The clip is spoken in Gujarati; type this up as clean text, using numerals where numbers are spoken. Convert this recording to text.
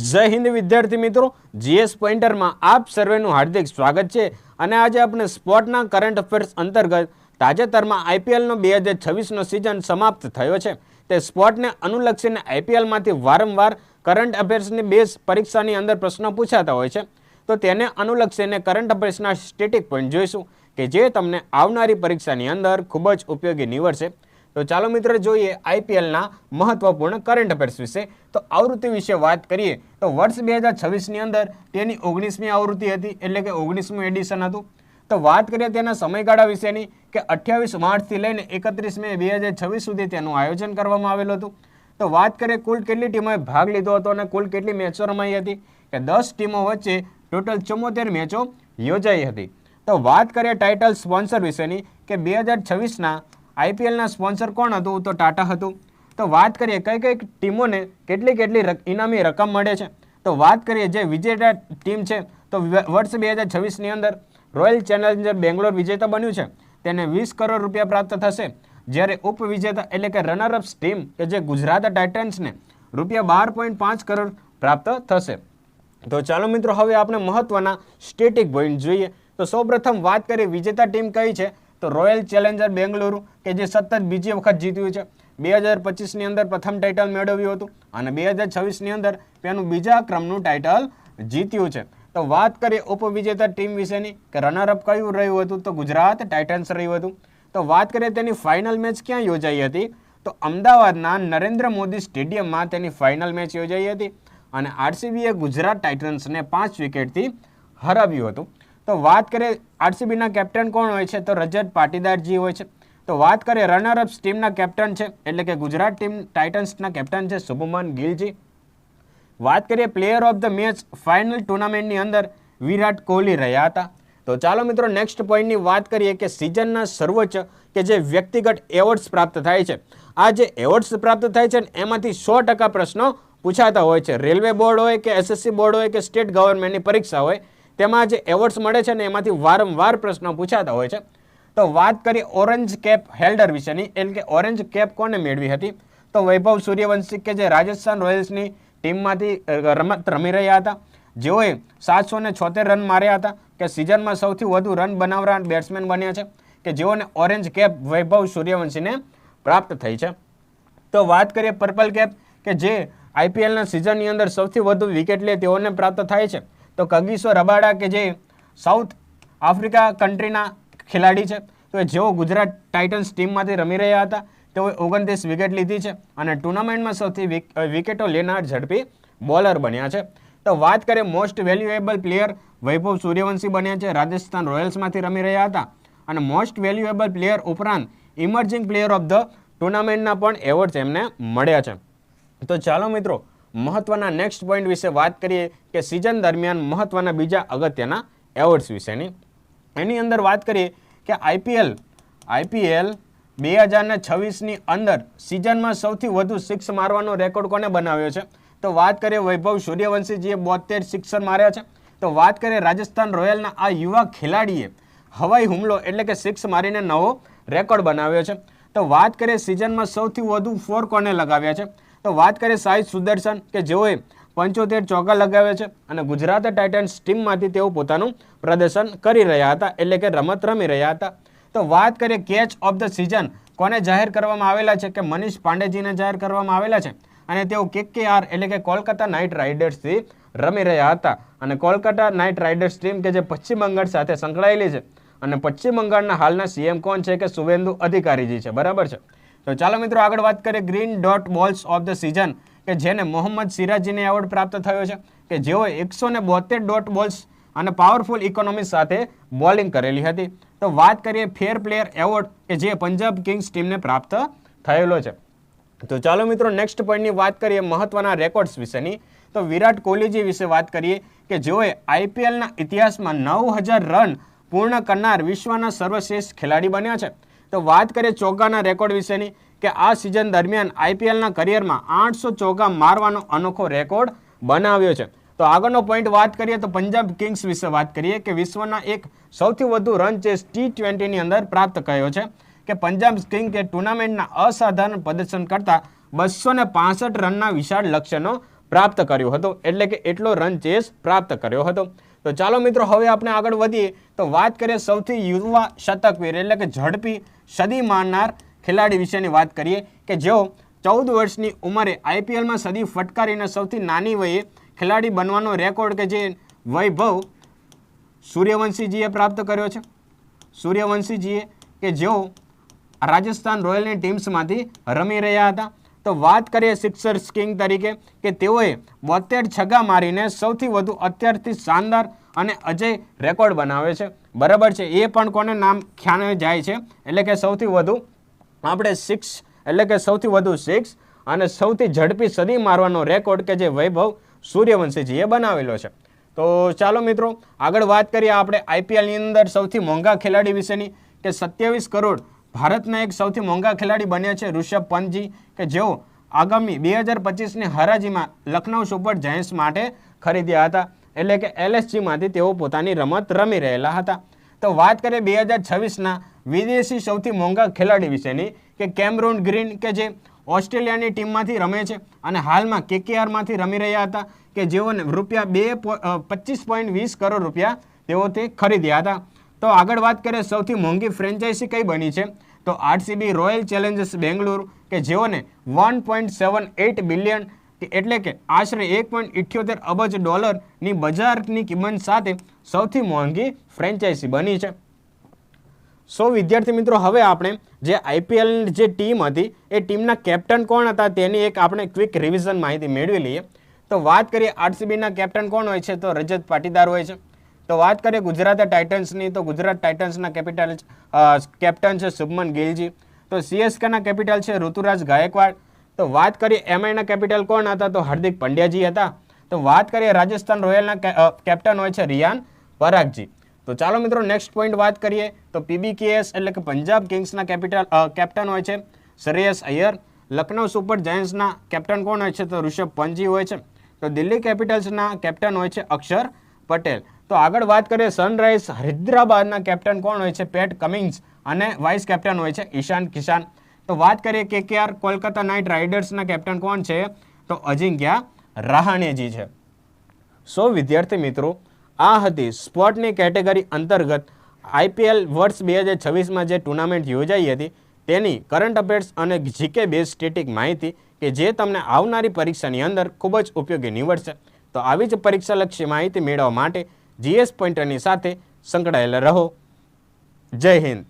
જય હિન્દ વિદ્યાર્થી મિત્રો, જીએસ પોઈન્ટરમાં આપ સર્વેનું હાર્દિક સ્વાગત છે. અને આજે આપણે સ્પોર્ટના કરંટ અફેર્સ અંતર્ગત તાજેતરમાં આઈપીએલનો 2026નો સિઝન સમાપ્ત થયો છે. તે સ્પોર્ટને અનુલક્ષીને આઈપીએલમાંથી વારંવાર કરંટ અફેર્સની બેઝ પરીક્ષાની અંદર પ્રશ્નો પૂછાતા હોય છે. તો તેને અનુલક્ષીને કરંટ અફેર્સના સ્ટેટિક પોઈન્ટ જોઈશું કે જે તમને આવનારી પરીક્ષાની અંદર ખૂબ જ ઉપયોગી નીવડશે. તો ચાલો મિત્રો જોઈએ આઈપીએલના મહત્વપૂર્ણ કરંટ અફેર્સ વિશે. તો આવૃત્તિ વિશે વાત કરીએ તો વર્ષ 2026ની અંદર તેની 19મી આવૃત્તિ હતી, એટલે કે 19મું એડિશન હતું. તો વાત કરીએ તેના સમયગાળા વિશેની કે 28 માર્ચથી લઈને 31 મે 2026 સુધી તેનું આયોજન કરવામાં આવેલું હતું. તો વાત કરીએ કુલ કેટલી ટીમોએ ભાગ લીધો હતો અને કુલ કેટલી મેચો રમાઈ હતી કે 10 ટીમો વચ્ચે ટોટલ 74 મેચો યોજાઈ હતી. તો વાત કરીએ ટાઇટલ સ્પોન્સર વિશેની કે 2026ના આઈપીએલના સ્પોન્સર કોણ હતું? તો ટાટા હતું. તો વાત કરીએ કઈ કઈ ટીમોને કેટલી ઇનામી રકમ મળે છે. તો વાત કરીએ જે વિજેતા ટીમ છે તો વર્ષ 2026ની અંદર રોયલ ચેલેન્જર બેંગ્લોર વિજેતા બન્યું છે, તેને 20 કરોડ રૂપિયા પ્રાપ્ત થશે. જ્યારે ઉપવિજેતા એટલે કે રનરઅપ્સ ટીમ કે જે ગુજરાત ટાઇટન્સને રૂપિયા 12.5 કરોડ પ્રાપ્ત થશે. તો ચાલો મિત્રો હવે આપણે મહત્વના સ્ટેટિક પોઈન્ટ જોઈએ. તો સૌપ્રથમ વાત કરીએ વિજેતા ટીમ કઈ છે તો રોયલ ચેલેન્જર બેંગલુરુ કે જે સતત બીજી વખત જીત્યું છે. 2025ની અંદર પ્રથમ ટાઇટલ મેળવ્યું હતું અને 2026ની અંદર તેનું બીજા ક્રમનું ટાઇટલ જીત્યું છે. તો વાત કરીએ ઉપવિજેતા ટીમ વિશેની કે રનરઅપ કયું રહ્યું હતું તો ગુજરાત ટાઇટન્સ રહ્યું હતું. તો વાત કરીએ તેની ફાઇનલ મેચ ક્યાં યોજાઈ હતી તો અમદાવાદના નરેન્દ્ર મોદી સ્ટેડિયમમાં તેની ફાઇનલ મેચ યોજાઈ હતી અને આરસીબીએ ગુજરાત ટાઇટન્સને 5 વિકેટથી હરાવ્યું હતું. તો વાત કરીએ આરસીબીના કેપ્ટન કોણ હોય છે તો રજત પાટીદારજી હોય છે. તો વાત કરીએ રનરઅપ્સ ટીમના કેપ્ટન છે એટલે કે ગુજરાત ટીમ ટાઇટન્સના કેપ્ટન છે શુભમન ગિલજી. વાત કરીએ player of the match final ટુર્નામેન્ટની અંદર વિરાટ કોહલી રહ્યા હતા. તો ચાલો મિત્રો નેક્સ્ટ પોઈન્ટની વાત કરીએ કે સિઝનના સર્વોચ્ચ કે જે વ્યક્તિગત એવોર્ડ્સ પ્રાપ્ત થાય છે. આ જે એવોર્ડ્સ પ્રાપ્ત થાય છે ને એમાંથી 100% પ્રશ્નો પૂછાતા હોય છે. રેલવે બોર્ડ હોય કે એસએસસી બોર્ડ હોય કે સ્ટેટ ગવર્મેન્ટની પરીક્ષા હોય તેમાં જે એવોર્ડ્સ મળે છે ને એમાંથી વારંવાર પ્રશ્નો પૂછાતા હોય છે. તો વાત કરીએ ઓરેન્જ કેપ હેલ્ડર વિશેની એટલે કે ઓરેન્જ કેપ કોને મેળવી હતી તો વૈભવ સૂર્યવંશી કે જે રાજસ્થાન રોયલ્સની ટીમમાંથી રમત રમી રહ્યા હતા, જેઓએ 776 રન માર્યા હતા કે સિઝનમાં સૌથી વધુ રન બનાવનાર બેટ્સમેન બન્યા છે કે જેઓને ઓરેન્જ કેપ વૈભવ સૂર્યવંશીને પ્રાપ્ત થઈ છે. તો વાત કરીએ પર્પલ કેપ કે જે આઈપીએલના સિઝનની અંદર સૌથી વધુ વિકેટ લે તેઓને પ્રાપ્ત થાય છે. તો કગિસો રબાડા કે જે સાઉથ આફ્રિકા કન્ટ્રીના ખેલાડી છે તો જેઓ ગુજરાત ટાઇટન્સ ટીમમાંથી રમી રહ્યા હતા તેઓએ 29 વિકેટ લીધી છે અને ટુર્નામેન્ટમાં સૌથી વિકેટો લેનાર ઝડપી બોલર બન્યા છે. તો વાત કરીએ મોસ્ટ વેલ્યુએબલ પ્લેયર વૈભવ સૂર્યવંશી બન્યા છે, રાજસ્થાન રોયલ્સમાંથી રમી રહ્યા હતા અને મોસ્ટ વેલ્યુએબલ પ્લેયર ઉપરાંત ઇમર્જિંગ પ્લેયર ઓફ ધ ટુર્નામેન્ટના પણ એવોર્ડ્સ એમને મળ્યા છે. તો ચાલો મિત્રો મહત્વના નેક્સ્ટ પોઈન્ટ વિશે વાત કરીએ કે સિઝન દરમિયાન મહત્વના બીજા અગત્યના એવોર્ડ્સ વિશેની. એની અંદર વાત કરીએ કે આઈપીએલ 2026ની અંદર સિઝનમાં સૌથી વધુ સિક્સ મારવાનો રેકોર્ડ કોને બનાવ્યો છે તો વાત કરીએ વૈભવ સૂર્યવંશીજીએ 72 સિક્સર માર્યા છે. તો વાત કરીએ રાજસ્થાન રોયલના આ યુવા ખેલાડીએ હવાઈ હુમલો એટલે કે સિક્સ મારીને નવો રેકોર્ડ બનાવ્યો છે. તો વાત કરીએ સિઝનમાં સૌથી વધુ 4 કોને લગાવ્યા છે તો વાત કરીએ સાઈ સુદર્શન કે જેઓએ 75 ચોગ્ગા લગાવ્યા છે અને ગુજરાત ટાઇટન્સ ટીમમાંથી તેઓ પોતાનું પ્રદર્શન કરી રહ્યા હતા એટલે કે રમત રમી રહ્યા હતા. તો વાત કરીએ કેચ ઓફ ધ સિઝન કોને જાહેર કરવામાં આવેલા છે કે મનીષ પાંડેજીને જાહેર કરવામાં આવેલા છે અને તેઓ કેકેઆર એટલે કે કોલકાતા નાઇટ રાઇડર્સથી રમી રહ્યા હતા અને કોલકાતા નાઇટ રાઇડર્સ ટીમ કે જે પશ્ચિમ બંગાળ સાથે સંકળાયેલી છે અને પશ્ચિમ બંગાળના હાલના સીએમ કોણ છે કે શુવેન્દુ અધિકારીજી છે, બરાબર છે. તો ચાલો મિત્રો આગળ વાત કરીએ green dot balls of the season કે જેને મોહમ્મદ સિરાજીને એવોર્ડ પ્રાપ્ત થયો છે કે જેઓએ 172 ડોટ બોલ્સ અને પાવરફુલ ઇકોનોમી સાથે બોલિંગ કરેલી હતી. તો વાત કરીએ ફેર પ્લેયર એવોર્ડ કે જે પંજાબ કિંગ્સ ટીમને પ્રાપ્ત થયેલો છે. તો ચાલો મિત્રો નેક્સ્ટ પોઈન્ટની વાત કરીએ મહત્વના રેકોર્ડ્સ વિશેની. તો વિરાટ કોહલીજી વિશે વાત કરીએ કે જેઓએ આઈપીએલના ઇતિહાસમાં 9000 રન પૂર્ણ કરનાર વિશ્વના સર્વશ્રેષ્ઠ ખેલાડી બન્યા છે. તો વાત કરીએ ચોગ્ગાના રેકોર્ડ વિશેની કે આ સિઝન દરમિયાન આઈપીએલના કરિયરમાં 800 ચોગ્ગા મારવાનો અનોખો રેકોર્ડ બનાવ્યો છે. તો આગળનો પોઈન્ટ વાત કરીએ તો પંજાબ કિંગ્સ વિશે વાત કરીએ કે વિશ્વના એક સૌથી વધુ રન ચેસ T20ની અંદર પ્રાપ્ત કર્યો છે કે પંજાબ કિંગ કે ટુર્નામેન્ટના અસાધારણ પ્રદર્શન કરતા 265 રનના વિશાળ લક્ષ્યનો પ્રાપ્ત કર્યો હતો, એટલે કે એટલો રન ચેસ પ્રાપ્ત કર્યો હતો. તો ચાલો મિત્રો હવે આપણે આગળ વધીએ તો વાત કરીએ સૌથી યુવા શતકવીર એટલે કે ઝડપી સદી મારનાર ખેલાડી વિશેની વાત કરીએ કે જેઓ 14 વર્ષની ઉંમરે આઈપીએલમાં સદી ફટકારીને સૌથી નાની વયે ખેલાડી બનવાનો રેકોર્ડ કે જે વૈભવ સૂર્યવંશીજીએ પ્રાપ્ત કર્યો છે. સૂર્યવંશીજીએ કે જેઓ રાજસ્થાન રોયલની ટીમ્સમાંથી રમી રહ્યા હતા. તો વાત કરીએ સિક્સર્સ કિંગ તરીકે કે તેઓએ 72 છગ્ગા મારીને સૌથી વધુ અત્યારથી શાનદાર અને અજય રેકોર્ડ બનાવે છે. બરાબર છે, એ પણ કોને નામ ખ્યાલ જાય છે એટલે કે સૌથી વધુ આપણે 6 એટલે કે સૌથી વધુ 6 અને સૌથી ઝડપી સદી મારવાનો રેકોર્ડ કે જે વૈભવ સૂર્યવંશીજીએ બનાવેલો છે. તો ચાલો મિત્રો આગળ વાત કરીએ આપણે આઈપીએલની અંદર સૌથી મોંઘા ખેલાડી વિશેની કે 27 કરોડ ભારતના એક સૌથી મોંઘા ખેલાડી બન્યા છે ઋષભ પંતજી કે જેઓ આગામી 2025ની હરાજીમાં લખનઉ સુપર જાયન્ટ્સ માટે ખરીદ્યા હતા, એટલે કે એલએસજીમાંથી તેઓ પોતાની રમત રમી રહેલા હતા. તો વાત કરીએ 2026ના વિદેશી સૌથી મોંઘા ખેલાડી વિશેની કે કેમરૂન ગ્રીન કે જે ઓસ્ટ્રેલિયાની ટીમમાંથી રમે છે અને હાલમાં કેકેઆરમાંથી રમી રહ્યા હતા કે જેઓને ₹25.20 કરોડ તેઓ તે ખરીદ્યા હતા. તો આગળ વાત કરીએ સૌથી મોંઘી ફ્રેન્ચાઇઝી કઈ બની છે તો આરસીબી રોયલ ચેલેન્જર્સ બેંગલુરુ કે જેઓને 1.78 બિલિયન એટલે કે આશરે 1.78 અબજ ડોલરની બજારની કિંમત સાથે સૌથી મોંઘી ફ્રેન્ચાઇઝી બની છે. સો વિદ્યાર્થી મિત્રો હવે આપણે જે આઈપીએલ જે ટીમ હતી એ ટીમના કેપ્ટન કોણ હતા તેની એક આપણે ક્વિક રિવિઝન માહિતી મેળવી લઈએ. તો વાત કરીએ આરસીબીના કેપ્ટન કોણ હોય છે તો રજત પાટીદાર હોય છે. તો વાત કરીએ ગુજરાત ટાઇટન્સની તો ગુજરાત ટાઇટન્સના કેપ્ટન છે શુભમન ગિલજી. તો સીએસકેના કેપિટલ છે ઋતુરાજ ગાયકવાડ. તો વાત કરીએ એમઆઈના કેપિટલ કોણ હતા તો હાર્દિક પંડ્યાજી હતા. તો વાત કરીએ રાજસ્થાન રોયલના કેપ્ટન હોય છે રિયાન પરાગજી. તો ચાલો મિત્રો નેક્સ્ટ પોઈન્ટ વાત કરીએ તો પીબીકેએસ એટલે કે પંજાબ કિંગ્સના કેપ્ટન હોય છે શ્રેયસ અય્યર. લખનઉ સુપર જાયન્ટ્સના કેપ્ટન કોણ હોય છે તો ઋષભ પંતજી હોય છે. તો દિલ્હી કેપિટલ્સના કેપ્ટન હોય છે અક્ષર પટેલ. તો આગળ વાત કરીએ સનરાઇઝ હૈદરાબાદના કેપ્ટન કોણ હોય છે પેટ કમિન્સ અને વાઇસ કેપ્ટન હોય છે ઈશાન કિશાન. તો વાત કરીએ કેકેઆર કોલકાતા નાઇટ રાઇડર્સના કેપ્ટન કોણ છે તો અજિંક્યા રહાણેજી છે. સો વિદ્યાર્થી મિત્રો આ હતી સ્પોર્ટની કેટેગરી અંતર્ગત આઈપીએલ વર્ષ 2026માં જે ટુર્નામેન્ટ યોજાઈ હતી તેની કરંટ અફેર્સ અને જીકે બેઝ સ્ટેટિક માહિતી કે જે તમને આવનારી પરીક્ષાની અંદર ખૂબ જ ઉપયોગી નીવડશે. તો આવી જ પરીક્ષાલક્ષી માહિતી મેળવવા માટે જીએસ પોઈન્ટરની સાથે સંકળાયેલા રહો. જય હિન્દ.